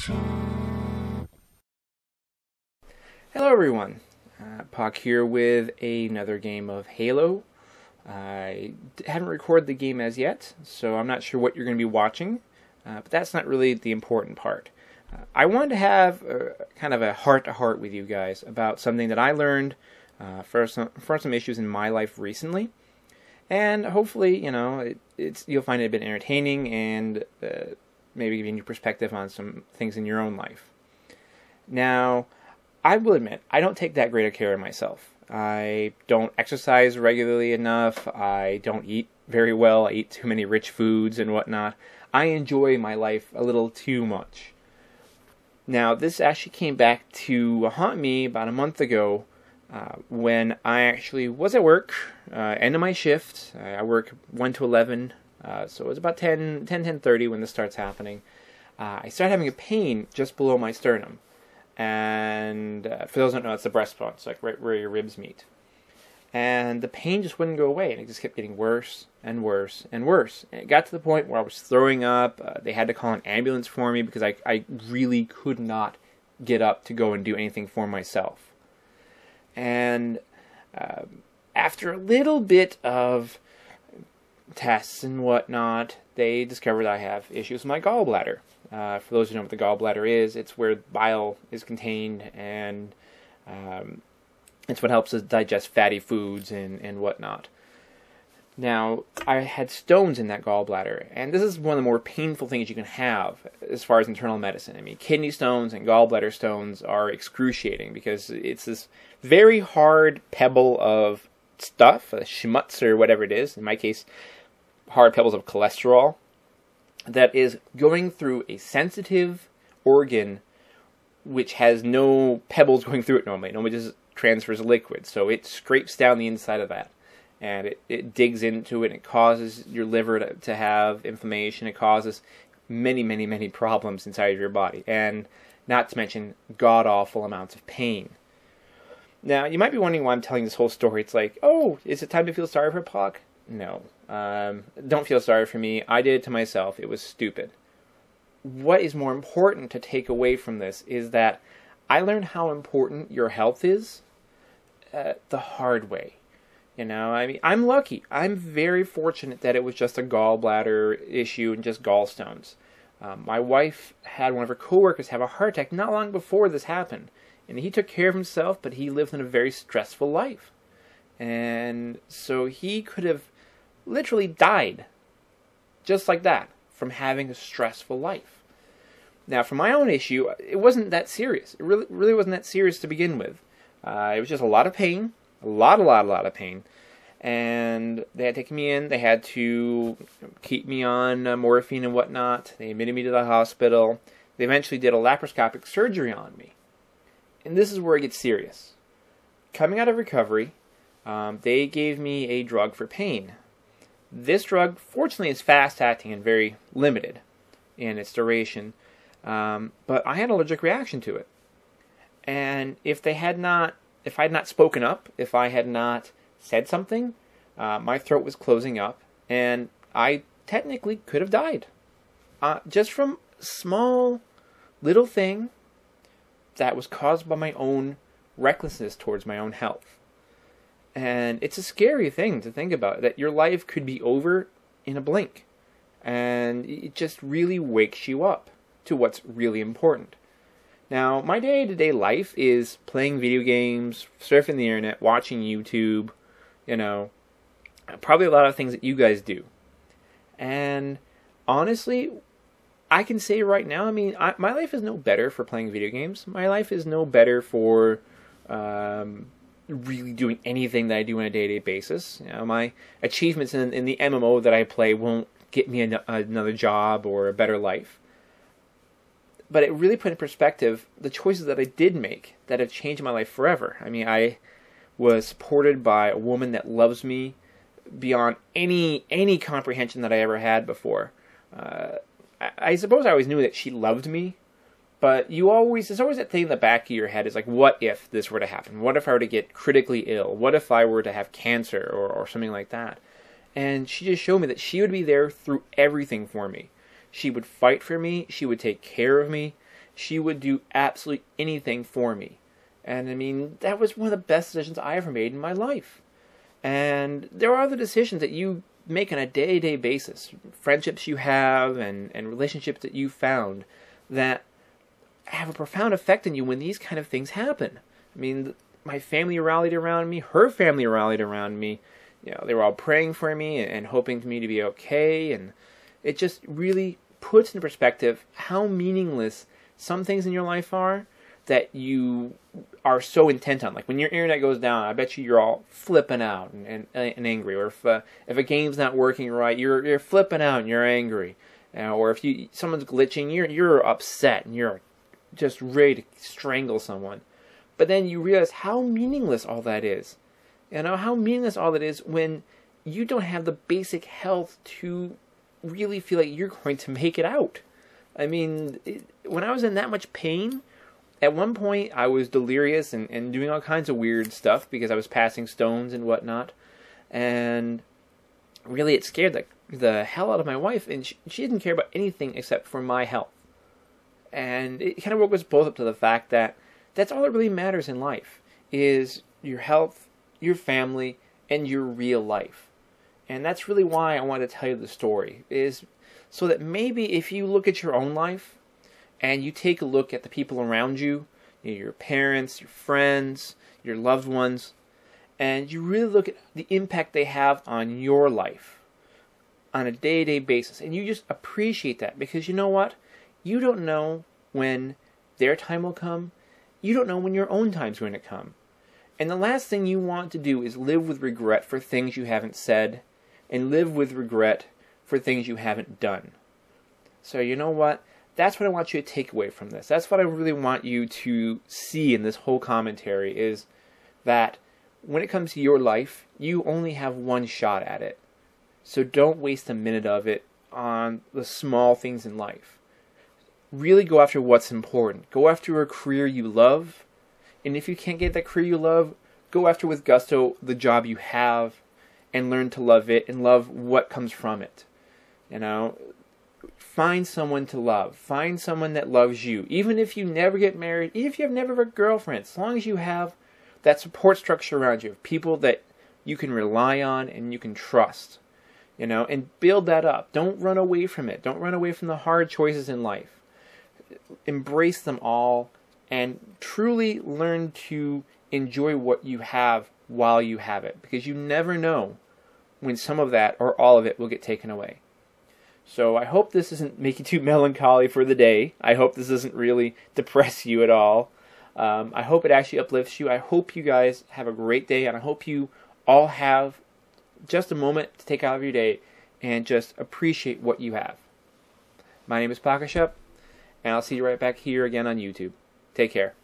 Hello everyone, Pawk here with another game of Halo. I haven't recorded the game as yet, so I'm not sure what you're going to be watching, but that's not really the important part. I wanted to have kind of a heart-to-heart with you guys about something that I learned for some issues in my life recently, and hopefully, you'll find it a bit entertaining and maybe giving you perspective on some things in your own life. Now, I will admit, I don't take that great of care of myself. I don't exercise regularly enough. I don't eat very well. I eat too many rich foods and whatnot. I enjoy my life a little too much. Now, this actually came back to haunt me about a month ago when I actually was at work, end of my shift. I work 1 to 11, so it was about 10:30 when this starts happening. I started having a pain just below my sternum. And for those who don't know, it's the breastbone. It's like right where your ribs meet. And the pain just wouldn't go away, and it just kept getting worse and worse and worse. And it got to the point where I was throwing up. They had to call an ambulance for me because I really could not get up to go and do anything for myself. And after a little bit of tests and whatnot, they discovered I have issues with my gallbladder. For those who know what the gallbladder is, it's where bile is contained, and it's what helps us digest fatty foods and whatnot. Now, I had stones in that gallbladder, and this is one of the more painful things you can have as far as internal medicine. I mean, kidney stones and gallbladder stones are excruciating because it's this very hard pebble of stuff, schmutz or whatever it is, in my case, hard pebbles of cholesterol, that is going through a sensitive organ which has no pebbles going through it normally. It normally just transfers liquid. So it scrapes down the inside of that. And it digs into it. And it causes your liver to have inflammation. It causes many, many, many problems inside of your body. And not to mention god-awful amounts of pain. Now, you might be wondering why I'm telling this whole story. It's like, oh, is it time to feel sorry for Pawk? No. Don't feel sorry for me. I did it to myself. It was stupid. What is more important to take away from this is that I learned how important your health is the hard way. I mean, I'm lucky. I'm very fortunate that it was just a gallbladder issue and just gallstones. My wife had one of her coworkers have a heart attack not long before this happened. And he took care of himself, but he lived in a very stressful life. And so he could have literally died just like that from having a stressful life. Now, for my own issue, it wasn't that serious. It really wasn't that serious to begin with. It was just a lot of pain, a lot of pain. And they had taken me in. They had to keep me on morphine and whatnot. They admitted me to the hospital. They eventually did a laparoscopic surgery on me. And this is where it gets serious. Coming out of recovery, they gave me a drug for pain. This drug, fortunately, is fast-acting and very limited in its duration, but I had an allergic reaction to it. And if I had not spoken up, if I had not said something, my throat was closing up, and I technically could have died. Just from a small little thing that was caused by my own recklessness towards my own health. And it's a scary thing to think about, that your life could be over in a blink. And it just really wakes you up to what's really important. Now, my day-to-day life is playing video games, surfing the internet, watching YouTube, probably a lot of things that you guys do. And honestly, I can say right now, I mean, my life is no better for playing video games. My life is no better for really doing anything that I do on a day-to-day basis. My achievements in the MMO that I play won't get me another job or a better life. But it really put in perspective the choices that I did make that have changed my life forever. I mean, I was supported by a woman that loves me beyond any comprehension that I ever had before. I suppose I always knew that she loved me, but there's always that thing in the back of your head is like, what if this were to happen? What if I were to get critically ill? What if I were to have cancer or something like that? And she just showed me that she would be there through everything for me. She would fight for me. She would take care of me. she would do absolutely anything for me. And I mean, that was one of the best decisions I ever made in my life. And there are other decisions that you make on a day-to-day basis, friendships you have and relationships that you found that have a profound effect on you when these kind of things happen. I mean, my family rallied around me, her family rallied around me. You know, they were all praying for me and hoping for me to be okay, and it just really puts into perspective how meaningless some things in your life are that you are so intent on. Like when your internet goes down, I bet you're all flipping out and angry. Or if a game's not working right, you're flipping out and you're angry. Or if someone's glitching, you're upset and you're just ready to strangle someone. But then you realize how meaningless all that is. You know, how meaningless all that is when you don't have the basic health to really feel like you're going to make it out. I mean, when I was in that much pain, at one point I was delirious and doing all kinds of weird stuff because I was passing stones and whatnot. And really it scared the hell out of my wife, and she didn't care about anything except for my health. And it kind of woke us both up to the fact that that's all that really matters in life, is your health, your family, and your real life. And that's really why I wanted to tell you the story, is so that maybe if you look at your own life and you take a look at the people around you, your parents, your friends, your loved ones, and you really look at the impact they have on your life on a day-to-day basis, and you just appreciate that, because you know what? You don't know when their time will come. You don't know when your own time's going to come. And the last thing you want to do is live with regret for things you haven't said, and live with regret for things you haven't done. So you know what? That's what I want you to take away from this. That's what I really want you to see in this whole commentary, is that when it comes to your life, you only have one shot at it. So don't waste a minute of it on the small things in life. Really go after what's important. Go after a career you love. And if you can't get that career you love, go after with gusto the job you have and learn to love it and love what comes from it. You know, find someone to love. Find someone that loves you. Even if you never get married, even if you have never had a girlfriend, as long as you have that support structure around you, of people that you can rely on and you can trust, you know, and build that up. Don't run away from it. Don't run away from the hard choices in life. Embrace them all and truly learn to enjoy what you have while you have it, because you never know when some of that or all of it will get taken away. So I hope this doesn't make you too melancholy for the day. I hope this doesn't really depress you at all. I hope it actually uplifts you. I hope you guys have a great day, and I hope you all have just a moment to take out of your day and just appreciate what you have. My name is Pawkeshup, and I'll see you right back here again on YouTube. Take care.